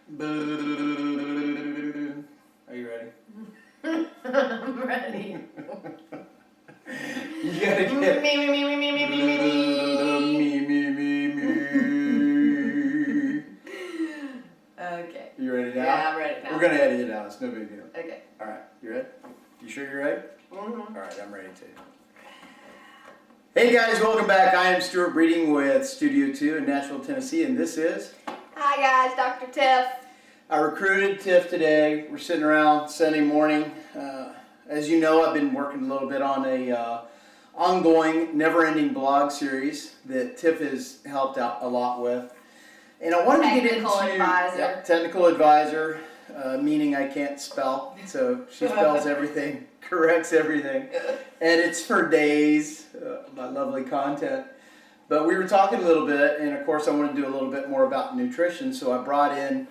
Are you ready? I'm ready. You gotta get me. Okay. You ready now? Yeah, I'm ready now. We're gonna edit it out. It's no big deal. Okay. All right. You ready? You sure you're ready? Mm-hmm. All right. I'm ready too. Hey guys, welcome back. I am Stewart Breeding with Studio 2 in Nashville, Tennessee, and this is... Hi guys, Dr. Tiff. I recruited Tiff today. We're sitting around Sunday morning. As you know, I've been working a little bit on a ongoing, never-ending blog series that Tiff has helped out a lot with. And I wanted to get into... Technical advisor, meaning I can't spell. So she spells everything, corrects everything. Edits for days, my lovely content. But we were talking a little bit, and of course I want to do a little bit more about nutrition, so I brought in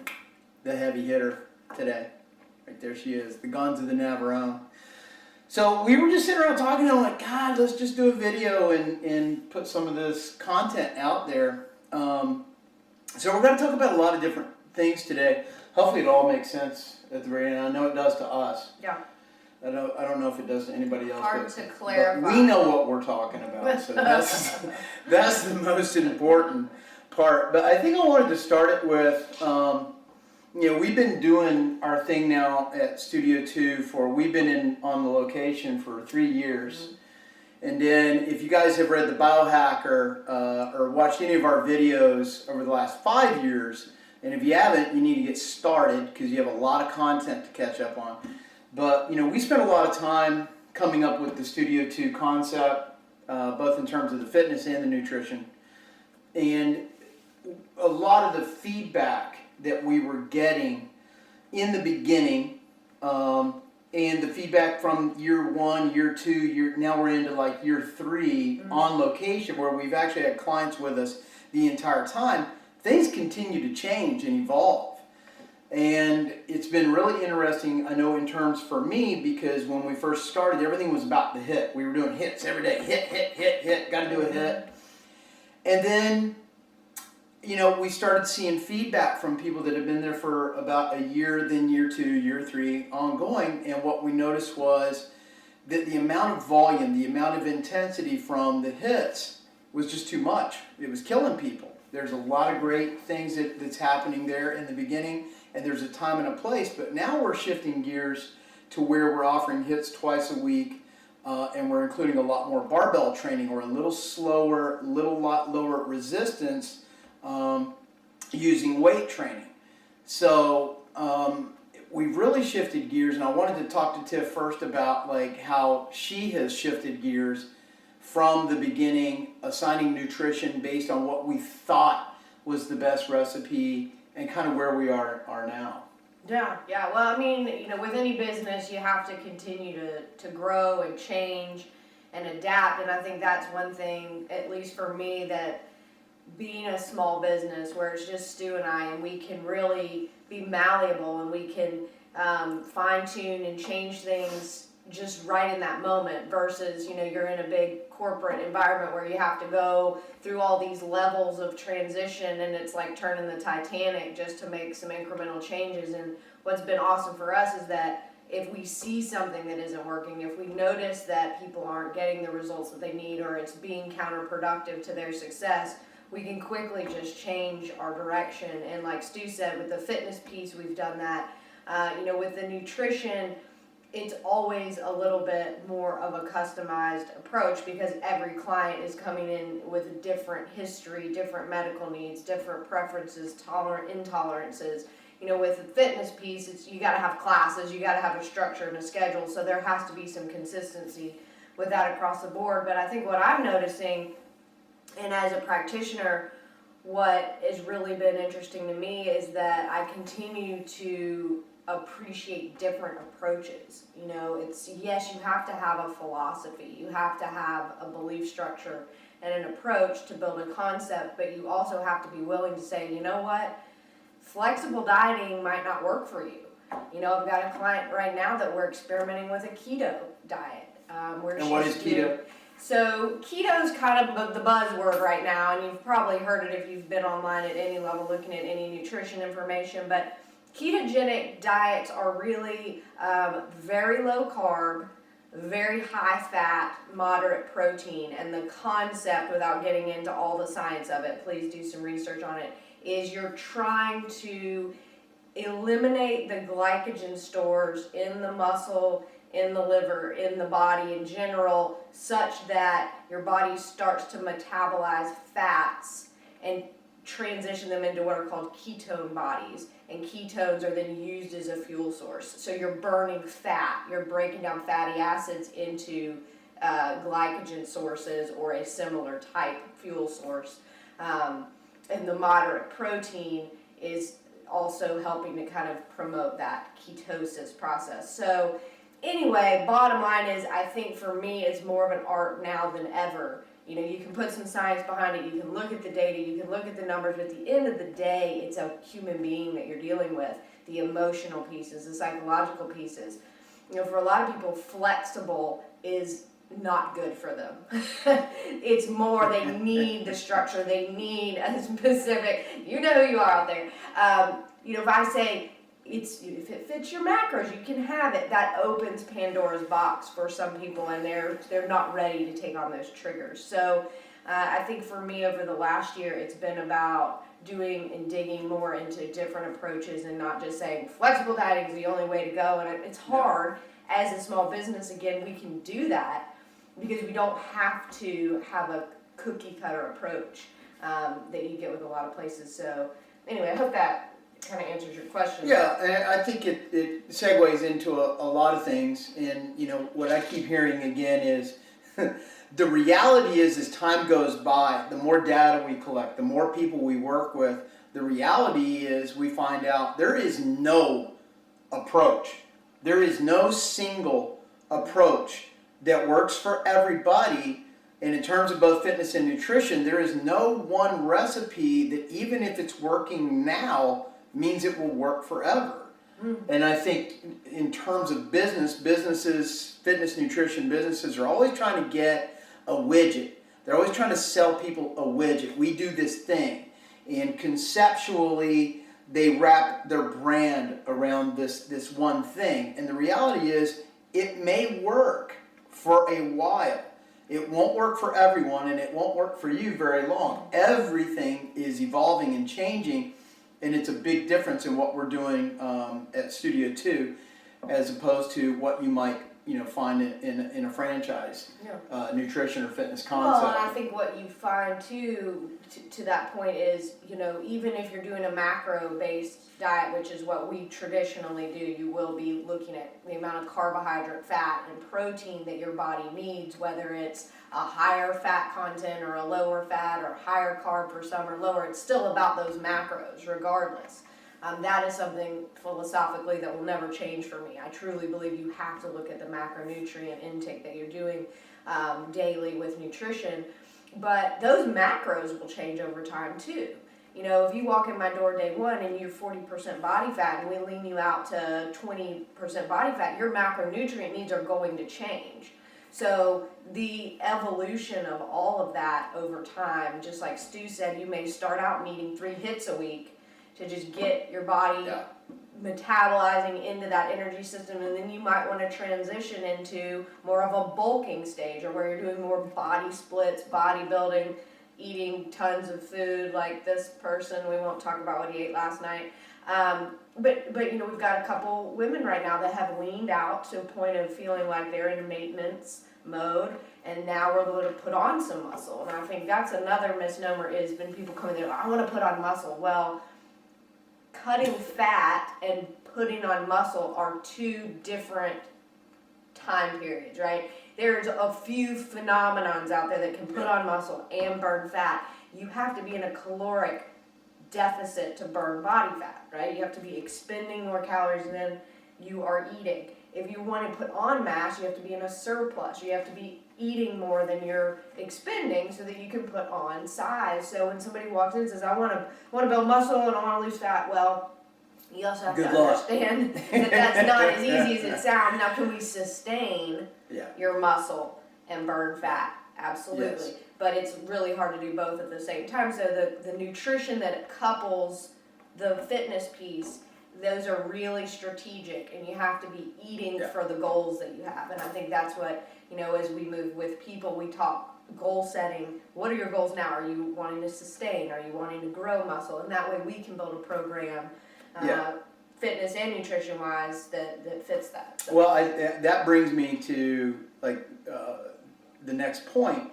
the heavy hitter today. Right there she is, the Guns of the Navarone. So we were just sitting around talking, and I'm like, God, let's just do a video and put some of this content out there. So we're going to talk about a lot of different things today. Hopefully it all makes sense at the very end. I know it does to us. Yeah. I don't know if it does to anybody else. Hard to clarify. But we know what we're talking about, so that's the most important part. But I think I wanted to start it with, we've been doing our thing now at Studio 2 we've been on the location for 3 years. Mm-hmm. And then if you guys have read the Biohacker or watched any of our videos over the last 5 years, and if you haven't, you need to get started because you have a lot of content to catch up on. But, we spent a lot of time coming up with the Studio 2 concept, both in terms of the fitness and the nutrition. And a lot of the feedback that we were getting in the beginning, and the feedback from year 1, year 2, now we're into like year 3 on location where we've actually had clients with us the entire time, things continue to change and evolve. And it's been really interesting, I know in terms for me, because when we first started, everything was about the hit. We were doing hits every day, hit, got to do a hit. And then, we started seeing feedback from people that have been there for about a year, then year 2, year 3, ongoing. And what we noticed was that the amount of volume, the amount of intensity from the hits was just too much. It was killing people. There's a lot of great things that's happening there in the beginning, and there's a time and a place. But now we're shifting gears to where we're offering hits twice a week, and we're including a lot more barbell training, or a little slower, lot lower resistance, using weight training. So we've really shifted gears, and I wanted to talk to Tiff first about like how she has shifted gears from the beginning, assigning nutrition based on what we thought was the best recipe, and kind of where we are now. Yeah. Well, I mean, with any business, you have to continue to grow and change and adapt. And I think that's one thing, at least for me, that being a small business where it's just Stu and I, and we can really be malleable, and we can fine tune and change things just right in that moment, versus you're in a big corporate environment where you have to go through all these levels of transition, and it's like turning the Titanic just to make some incremental changes. And what's been awesome for us is that if we see something that isn't working, if we notice that people aren't getting the results that they need, or it's being counterproductive to their success, we can quickly just change our direction. And like Stu said, with the fitness piece, we've done that. With the nutrition, it's always a little bit more of a customized approach, because every client is coming in with a different history, different medical needs, different preferences, intolerances. With the fitness piece, you got to have classes, you got to have a structure and a schedule, so there has to be some consistency with that across the board. But I think what I'm noticing, and as a practitioner, what has really been interesting to me is that I continue to appreciate different approaches. Yes, you have to have a philosophy, you have to have a belief structure and an approach to build a concept, but you also have to be willing to say, you know what, flexible dieting might not work for you. I've got a client right now that we're experimenting with a keto diet. And what is keto? So keto is kind of the buzzword right now, and you've probably heard it if you've been online at any level looking at any nutrition information, but Ketogenic diets are really very low carb, very high fat, moderate protein, and the concept, without getting into all the science of it, please do some research on it, is you're trying to eliminate the glycogen stores in the muscle, in the liver, in the body in general, such that your body starts to metabolize fats and transition them into what are called ketone bodies. And ketones are then used as a fuel source. So you're burning fat, you're breaking down fatty acids into glycogen sources or a similar type fuel source. And the moderate protein is also helping to kind of promote that ketosis process. So anyway, bottom line is, I think for me it's more of an art now than ever. You know, you can put some science behind it, you can look at the data, you can look at the numbers, but at the end of the day, it's a human being that you're dealing with. The emotional pieces, the psychological pieces. You know, for a lot of people, flexible is not good for them. It's more, they need the structure, they need a specific, you know who you are out there. You know, if I say, if it fits your macros, you can have it. That opens Pandora's box for some people, and they're not ready to take on those triggers. So I think for me over the last year, it's been about doing and digging more into different approaches and not just saying flexible dieting is the only way to go. And it's hard as a small business. Again, we can do that because we don't have to have a cookie cutter approach that you get with a lot of places. So anyway, I hope that kind of answers your question. Yeah, and I think it segues into a lot of things. And, you know, what I keep hearing again is the reality is, as time goes by, the more data we collect, the more people we work with, the reality is we find out there is no approach. There is no single approach that works for everybody. And in terms of both fitness and nutrition, there is no one recipe that, even if it's working now, means it will work forever. And I think in terms of businesses, fitness, nutrition businesses are always trying to get a widget. They're always trying to sell people a widget. We do this thing. And conceptually, they wrap their brand around this one thing. And the reality is, it may work for a while. It won't work for everyone, and it won't work for you very long. Everything is evolving and changing. And it's a big difference in what we're doing at Studio 2 as opposed to what you might, you know, find in a franchise nutrition or fitness concept. Well, and I think what you find too, to that point is, you know, even if you're doing a macro-based diet, which is what we traditionally do, you will be looking at the amount of carbohydrate, fat, and protein that your body needs, whether it's a higher fat content or a lower fat or higher carb for some or lower. It's still about those macros regardless. That is something philosophically that will never change for me. I truly believe you have to look at the macronutrient intake that you're doing daily with nutrition. But those macros will change over time too. You know, if you walk in my door day one and you're 40% body fat and we lean you out to 20% body fat, your macronutrient needs are going to change. So the evolution of all of that over time, just like Stu said, you may start out needing 3 hits a week to just get your body metabolizing into that energy system, and then you might want to transition into more of a bulking stage, or where you're doing more body splits, bodybuilding, eating tons of food like this person. We won't talk about what he ate last night. But you know, we've got a couple women right now that have leaned out to a point of feeling like they're in maintenance mode, and now we're able to put on some muscle. And I think that's another misnomer, is when people come in there, I want to put on muscle. Well, cutting fat and putting on muscle are 2 different time periods, right? There's a few phenomenons out there that can put on muscle and burn fat. You have to be in a caloric deficit to burn body fat, right? You have to be expending more calories than you are eating. If you want to put on mass, you have to be in a surplus. You have to be eating more than you're expending so that you can put on size. So when somebody walks in and says, I want to build muscle and I want to lose fat, well, you also have to understand that that's not as easy as it sounds. Now, can we sustain your muscle and burn fat? Absolutely. Yes. But it's really hard to do both at the same time. So the nutrition that couples the fitness piece those are really strategic, and you have to be eating Yeah. for the goals that you have. And I think that's what, as we move with people, we talk goal setting. What are your goals now? Are you wanting to sustain? Are you wanting to grow muscle? And that way we can build a program, fitness and nutrition wise, that fits that. So. Well, that brings me to the next point,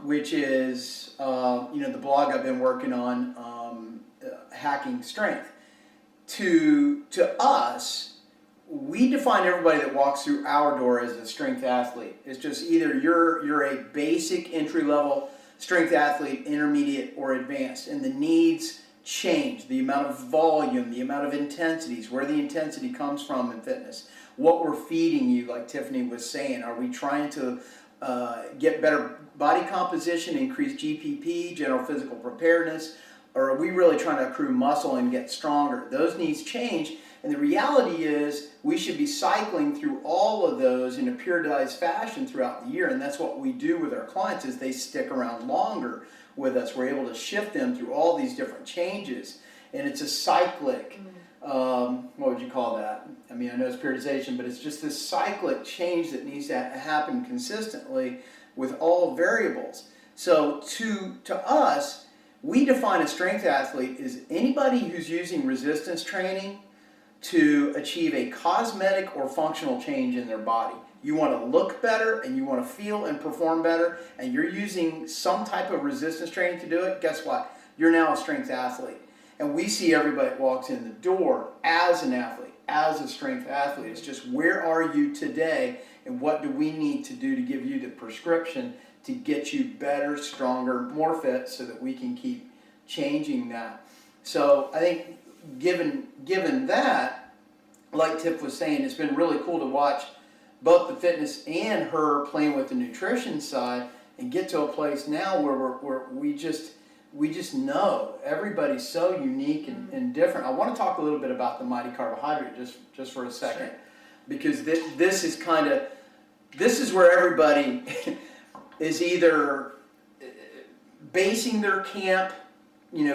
which is the blog I've been working on, hacking strength. To us, we define everybody that walks through our door as a strength athlete. It's just either you're a basic entry level strength athlete, intermediate, or advanced, and the needs change. The amount of volume, the amount of intensities, where the intensity comes from in fitness, what we're feeding you, like Tiffany was saying. Are we trying to get better body composition, increase GPP, general physical preparedness, or are we really trying to accrue muscle and get stronger? Those needs change, and the reality is we should be cycling through all of those in a periodized fashion throughout the year, and that's what we do with our clients. Is they stick around longer with us. We're able to shift them through all these different changes, and it's a cyclic, what would you call that? I mean, I know it's periodization, but it's just this cyclic change that needs to happen consistently with all variables. So to us, we define a strength athlete as anybody who's using resistance training to achieve a cosmetic or functional change in their body. You want to look better and you want to feel and perform better, and you're using some type of resistance training to do it. Guess what? You're now a strength athlete. And we see everybody that walks in the door as an athlete, as a strength athlete. It's just, where are you today, and what do we need to do to give you the prescription to get you better, stronger, more fit, so that we can keep changing that. So I think given that, like Tiff was saying, it's been really cool to watch both the fitness and her playing with the nutrition side, and get to a place now where we just know everybody's so unique and different. I want to talk a little bit about the mighty carbohydrate just for a second, sure. Because this is where everybody is either basing their camp,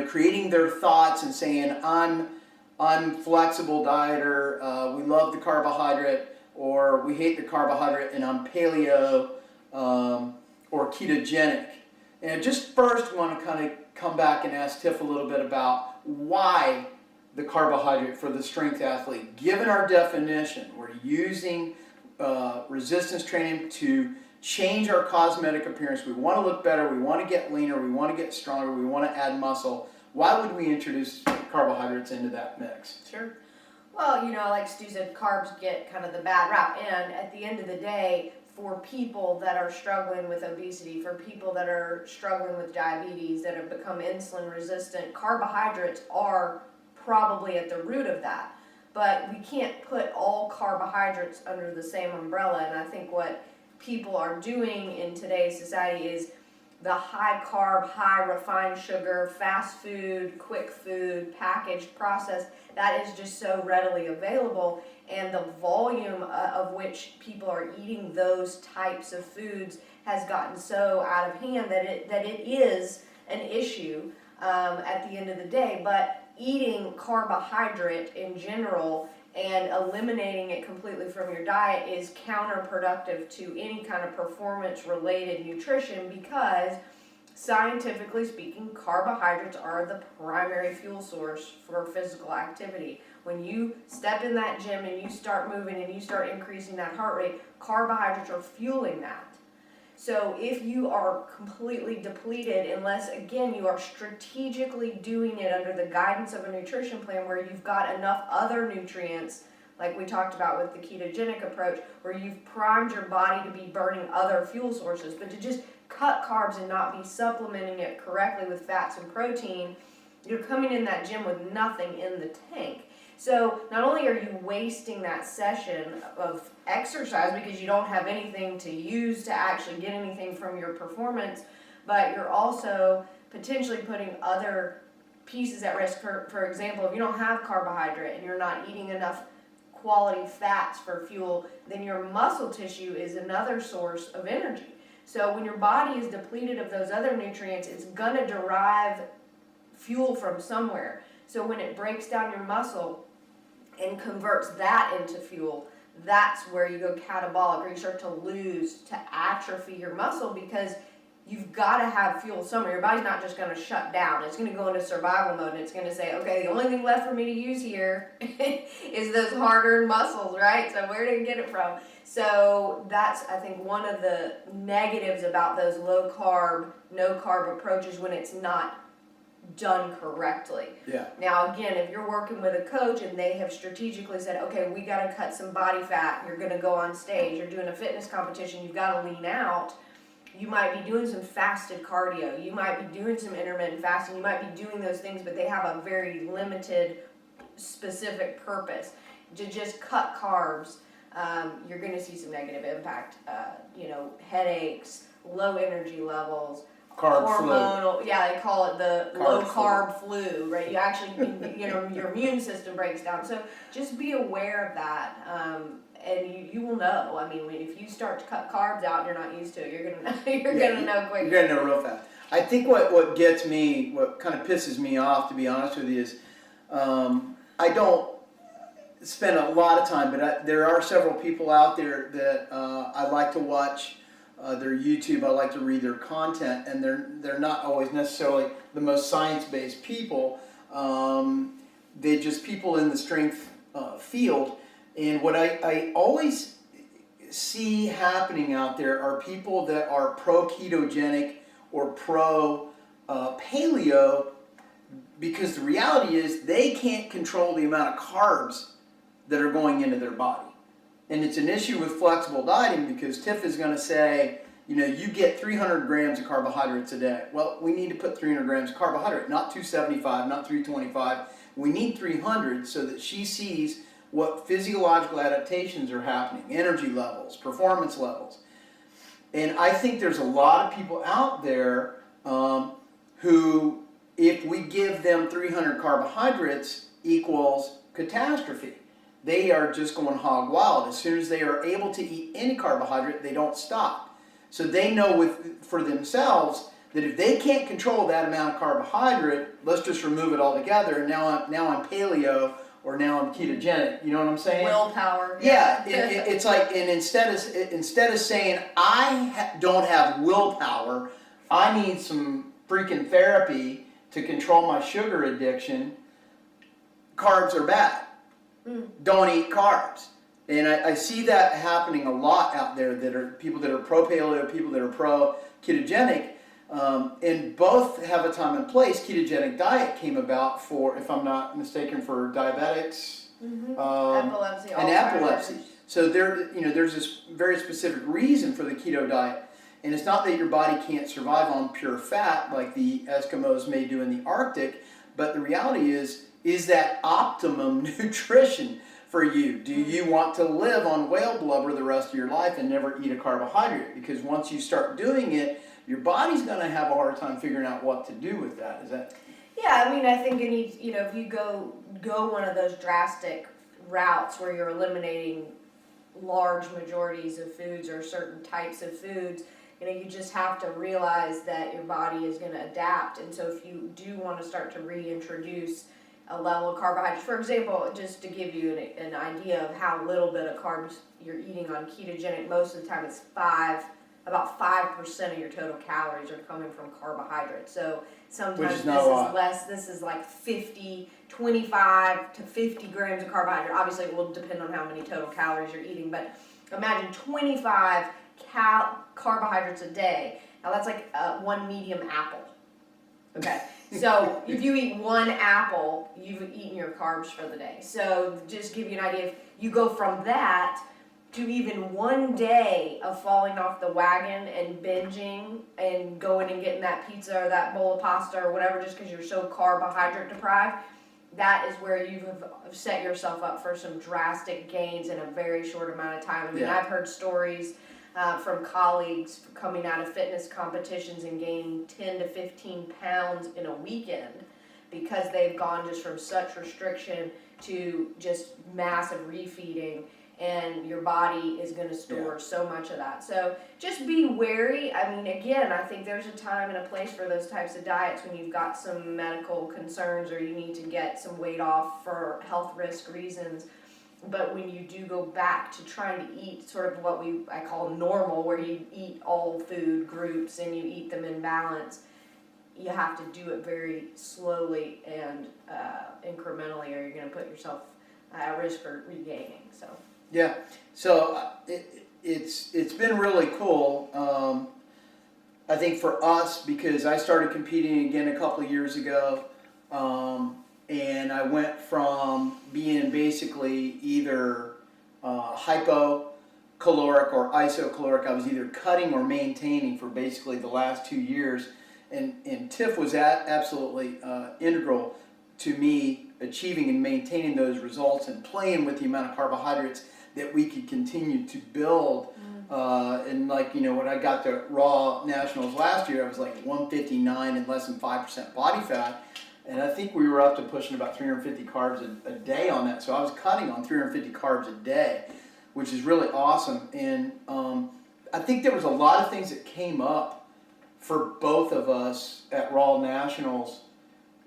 creating their thoughts and saying, I'm flexible dieter, we love the carbohydrate, or we hate the carbohydrate and I'm paleo or ketogenic. And I just first want to kind of come back and ask Tiff a little bit about why the carbohydrate for the strength athlete. Given our definition, we're using resistance training to change our cosmetic appearance. We want to look better, we want to get leaner, we want to get stronger, we want to add muscle. Why would we introduce carbohydrates into that mix? Sure. Well, like Stu said, carbs get kind of the bad rap. And at the end of the day, for people that are struggling with obesity, for people that are struggling with diabetes, that have become insulin resistant, carbohydrates are probably at the root of that. But we can't put all carbohydrates under the same umbrella. And I think what people are doing in today's society is the high carb, high refined sugar, fast food, quick food, packaged, processed, that is just so readily available, and the volume of which people are eating those types of foods has gotten so out of hand that it is an issue at the end of the day. But eating carbohydrate in general and eliminating it completely from your diet is counterproductive to any kind of performance-related nutrition, because scientifically speaking, carbohydrates are the primary fuel source for physical activity. When you step in that gym and you start moving and you start increasing that heart rate, carbohydrates are fueling that. So if you are completely depleted, unless, again, you are strategically doing it under the guidance of a nutrition plan where you've got enough other nutrients, like we talked about with the ketogenic approach, where you've primed your body to be burning other fuel sources, but to just cut carbs and not be supplementing it correctly with fats and protein, you're coming in that gym with nothing in the tank. So not only are you wasting that session of exercise because you don't have anything to use to actually get anything from your performance, but you're also potentially putting other pieces at risk. For example, if you don't have carbohydrate and you're not eating enough quality fats for fuel, then your muscle tissue is another source of energy. So when your body is depleted of those other nutrients, it's going to derive fuel from somewhere. So when it breaks down your muscle, and converts that into fuel, that's where you go catabolic, or you start to lose, to atrophy your muscle, because you've got to have fuel somewhere. Your body's not just going to shut down. It's going to go into survival mode, and it's going to say, okay, the only thing left for me to use here is those hard-earned muscles, right? So where did I get it from? So that's, I think, one of the negatives about those low-carb, no-carb approaches when it's not done correctly. Yeah. Now, again, if you're working with a coach and they have strategically said, okay, we got to cut some body fat, you're going to go on stage, you're doing a fitness competition, you've got to lean out, you might be doing some fasted cardio, you might be doing some intermittent fasting, you might be doing those things, but they have a very limited, specific purpose. To just cut carbs, you're going to see some negative impact, headaches, low energy levels, Carb hormonal, yeah, they call it the Carb low carb flu, right? You actually, your immune system breaks down. So just be aware of that, and you will know. I mean, if you start to cut carbs out, and you're not used to it, you're gonna know quick. You're gonna know real fast. I think what gets me, what kind of pisses me off, to be honest with you, is I don't spend a lot of time, but there are several people out there that I like to watch their YouTube. I like to read their content, and they're not always necessarily the most science-based people. They're just people in the strength field. And what I always see happening out there are people that are pro-ketogenic or pro-paleo, because the reality is they can't control the amount of carbs that are going into their body. And it's an issue with flexible dieting, because Tiff is going to say, you get 300 grams of carbohydrates a day. Well, we need to put 300 grams of carbohydrate, not 275, not 325. We need 300 so that she sees what physiological adaptations are happening, energy levels, performance levels. And I think there's a lot of people out there who, if we give them 300 carbohydrates equals catastrophe. They are just going hog wild. As soon as they are able to eat any carbohydrate, they don't stop. So they know for themselves that if they can't control that amount of carbohydrate, let's just remove it altogether. And now I'm paleo, or now I'm ketogenic. You know what I'm saying? Willpower. Yeah, it's like, and instead of saying don't have willpower, I need some freaking therapy to control my sugar addiction. Carbs are bad. Don't eat carbs. And I see that happening a lot out there, that are people that are pro-paleo, people that are pro-ketogenic, and both have a time and place. Ketogenic diet came about for, if I'm not mistaken, for diabetics, Epilepsy, and epilepsy. So there's this very specific reason for the keto diet. And it's not that your body can't survive on pure fat like the Eskimos may do in the Arctic, but the reality is that optimum nutrition for you? Do you want to live on whale blubber the rest of your life and never eat a carbohydrate? Because once you start doing it, your body's going to have a hard time figuring out what to do with that. Is that? Yeah, I mean, I think if you go one of those drastic routes where you're eliminating large majorities of foods or certain types of foods, you just have to realize that your body is going to adapt. And so if you do want to start to reintroduce a level of carbohydrates, for example, just to give you an idea of how little bit of carbs you're eating on ketogenic, most of the time it's about 5% of your total calories are coming from carbohydrates. So sometimes this is less, this is like 25 to 50 grams of carbohydrate. Obviously it will depend on how many total calories you're eating, but imagine 25 carbohydrates a day. Now that's like one medium apple. Okay. So if you eat one apple, you've eaten your carbs for the day. So just give you an idea, if you go from that to even one day of falling off the wagon and binging and going and getting that pizza or that bowl of pasta or whatever just because you're so carbohydrate deprived, that is where you have set yourself up for some drastic gains in a very short amount of time. I mean, I've heard stories from colleagues coming out of fitness competitions and gaining 10 to 15 pounds in a weekend because they've gone just from such restriction to just massive refeeding. and your body is going to store so much of that. So just be wary. I mean, again, I think there's a time and a place for those types of diets when you've got some medical concerns or you need to get some weight off for health risk reasons. But when you do go back to trying to eat sort of what I call normal, where you eat all food groups and you eat them in balance, you have to do it very slowly and incrementally, or you're going to put yourself at risk for regaining. So. Yeah, so it's been really cool. I think for us, because I started competing again a couple of years ago, and I went from being basically either hypocaloric or isocaloric. I was either cutting or maintaining for basically the last 2 years, and Tiff was absolutely integral to me achieving and maintaining those results and playing with the amount of carbohydrates that we could continue to build. And like, when I got to Raw Nationals last year, I was like 159 and less than 5% body fat. And I think we were up to pushing about 350 carbs a day on that. So I was cutting on 350 carbs a day, which is really awesome. And I think there was a lot of things that came up for both of us at Raw Nationals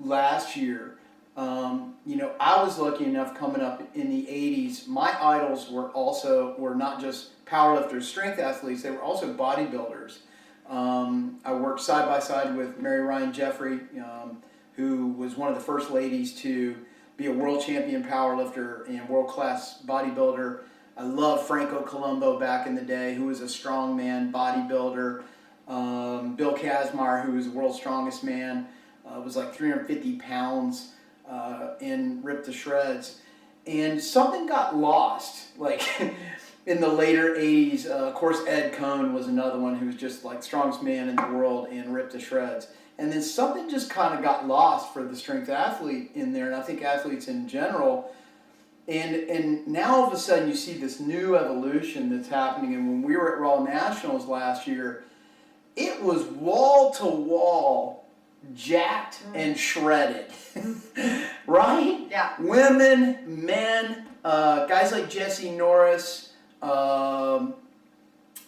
last year. I was lucky enough coming up in the 80s. My idols were not just powerlifters, strength athletes, they were also bodybuilders. I worked side by side with Mary Ryan Jeffrey, who was one of the first ladies to be a world champion powerlifter and world-class bodybuilder. I love Franco Colombo back in the day, who was a strongman bodybuilder. Bill Kazmaier, who was the world's strongest man, was like 350 pounds. And ripped to shreds, and something got lost like in the later 80s. Of course, Ed Cohn was another one who was just like strongest man in the world and ripped to shreds, and then something just kind of got lost for the strength athlete in there, and I think athletes in general. And now all of a sudden you see this new evolution that's happening. And when we were at Raw Nationals last year, it was wall to wall jacked and shredded, right? Yeah. Women, men, guys like Jesse Norris, Marissa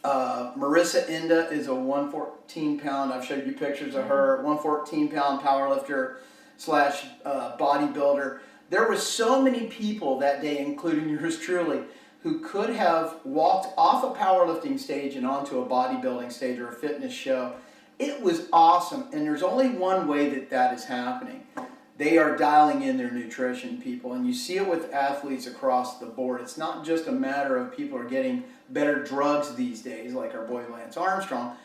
Inda is a 114-pound, I've showed you pictures of her, 114-pound powerlifter slash bodybuilder. There were so many people that day, including yours truly, who could have walked off a powerlifting stage and onto a bodybuilding stage or a fitness show. It was awesome, and there's only one way that is happening. They are dialing in their nutrition, people, and you see it with athletes across the board. It's not just a matter of people are getting better drugs these days, like our boy Lance Armstrong.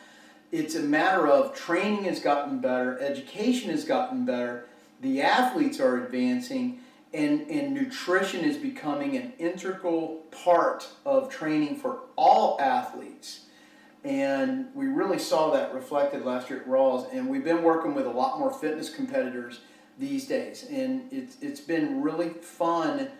It's a matter of training has gotten better, education has gotten better, the athletes are advancing, and nutrition is becoming an integral part of training for all athletes. And we really saw that reflected last year at Raws, and we've been working with a lot more fitness competitors these days, and it's been really fun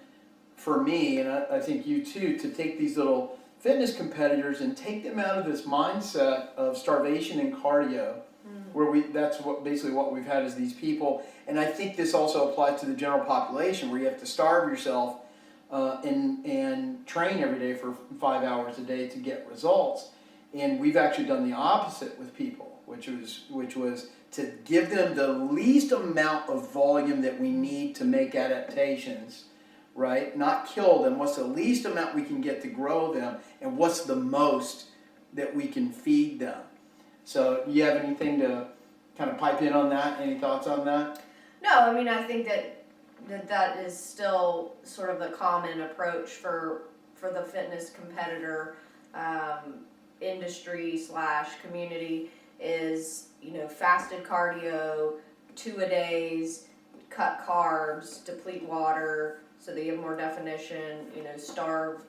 for me, and I think you too, to take these little fitness competitors and take them out of this mindset of starvation and cardio, where that's basically what we've had as these people. And I think this also applies to the general population, where you have to starve yourself and train every day for 5 hours a day to get results. And we've actually done the opposite with people, which was to give them the least amount of volume that we need to make adaptations, right? Not kill them. What's the least amount we can get to grow them, and what's the most that we can feed them? So you have anything to kind of pipe in on that? Any thoughts on that? No, I mean, I think that is still sort of the common approach for the fitness competitor industry / community is, fasted cardio, 2-a-days, cut carbs, deplete water so that you have more definition, starve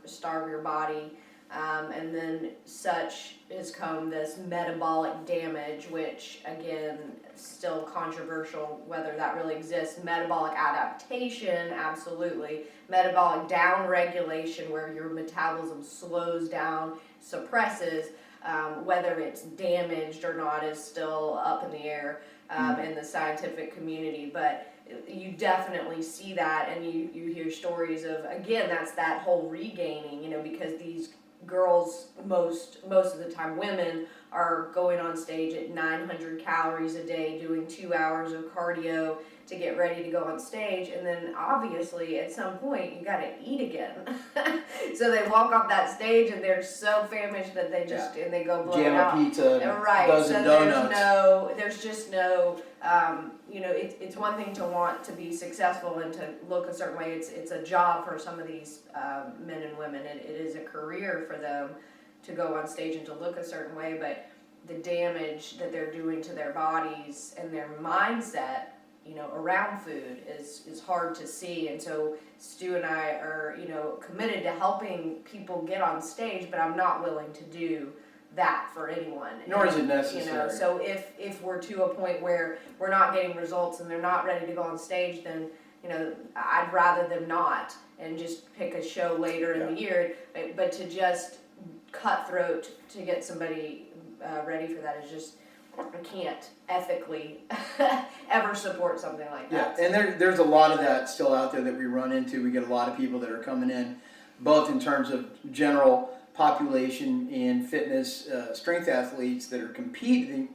your body. And then such has come this metabolic damage, which again, still controversial whether that really exists. Metabolic adaptation, absolutely. Metabolic downregulation, where your metabolism slows down, suppresses. Whether it's damaged or not is still up in the air in the scientific community. But you definitely see that, and you hear stories of, again, that's that whole regaining, because these girls, most of the time women, are going on stage at 900 calories a day, doing 2 hours of cardio to get ready to go on stage, and then obviously at some point you gotta eat again. So they walk off that stage and they're so famished that they just, and they go blow it Jam out. a pizza, Right, dozen so donuts. there's just no, it's one thing to want to be successful and to look a certain way. It's a job for some of these men and women. It is a career for them to go on stage and to look a certain way, but the damage that they're doing to their bodies and their mindset, around food is hard to see. And so Stu and I are, committed to helping people get on stage, but I'm not willing to do that for anyone. Nor is it necessary. So if we're to a point where we're not getting results and they're not ready to go on stage, then, I'd rather them not and just pick a show later in the year. But to just cutthroat to get somebody ready for that is just, I can't ethically ever support something like that. Yeah, and there's a lot of that still out there that we run into. We get a lot of people that are coming in, both in terms of general population and fitness, strength athletes that are competing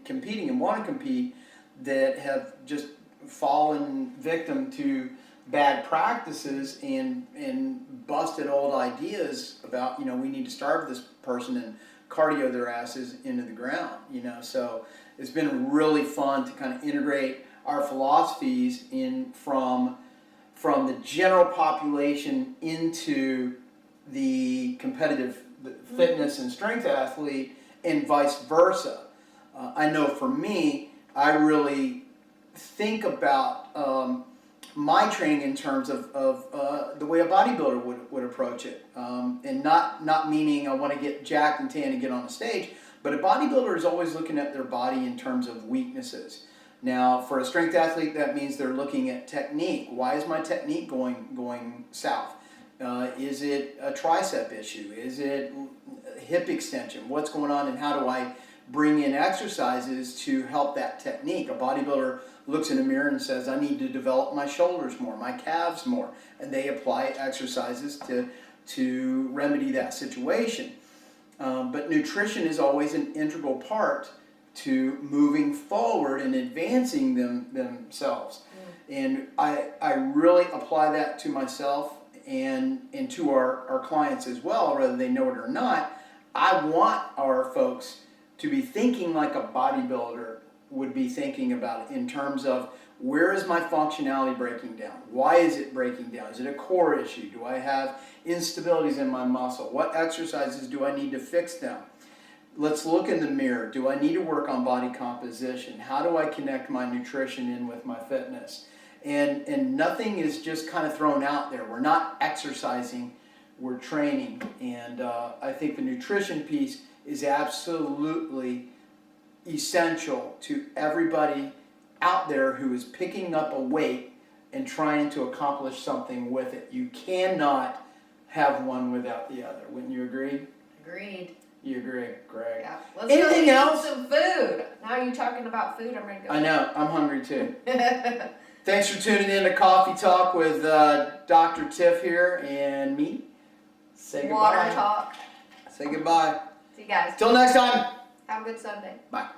and want to compete, that have just fallen victim to bad practices and busted old ideas about, we need to starve this person and cardio their asses into the ground, so it's been really fun to kind of integrate our philosophies in from the general population into the competitive fitness and strength athlete, and vice versa. I know for me, I really think about my training in terms of the way a bodybuilder would approach it, and not meaning I want to get jacked and tan and get on the stage, but a bodybuilder is always looking at their body in terms of weaknesses. Now, for a strength athlete, that means they're looking at technique. Why is my technique going south? Is it a tricep issue? Is it hip extension? What's going on, and how do I bring in exercises to help that technique? A bodybuilder looks in a mirror and says, I need to develop my shoulders more, my calves more, and they apply exercises to remedy that situation. But nutrition is always an integral part to moving forward and advancing themselves. And I really apply that to myself and to our clients as well, whether they know it or not. I want our folks to be thinking like a bodybuilder would be thinking about it, in terms of, where is my functionality breaking down? Why is it breaking down? Is it a core issue? Do I have instabilities in my muscle? What exercises do I need to fix them? Let's look in the mirror. Do I need to work on body composition? How do I connect my nutrition in with my fitness? And nothing is just kind of thrown out there. We're not exercising, we're training. And I think the nutrition piece is absolutely essential to everybody out there who is picking up a weight and trying to accomplish something with it. You cannot have one without the other. Wouldn't you agree? Agreed. You agree, Greg? Yeah. Let's Anything go else? eat some food. Now you're talking about food, I'm ready to go. I know, I'm hungry too. Thanks for tuning in to Coffee Talk with Dr. Tiff here and me. Say goodbye. Water talk. Say goodbye. See you guys. Till next time. Have a good Sunday. Bye.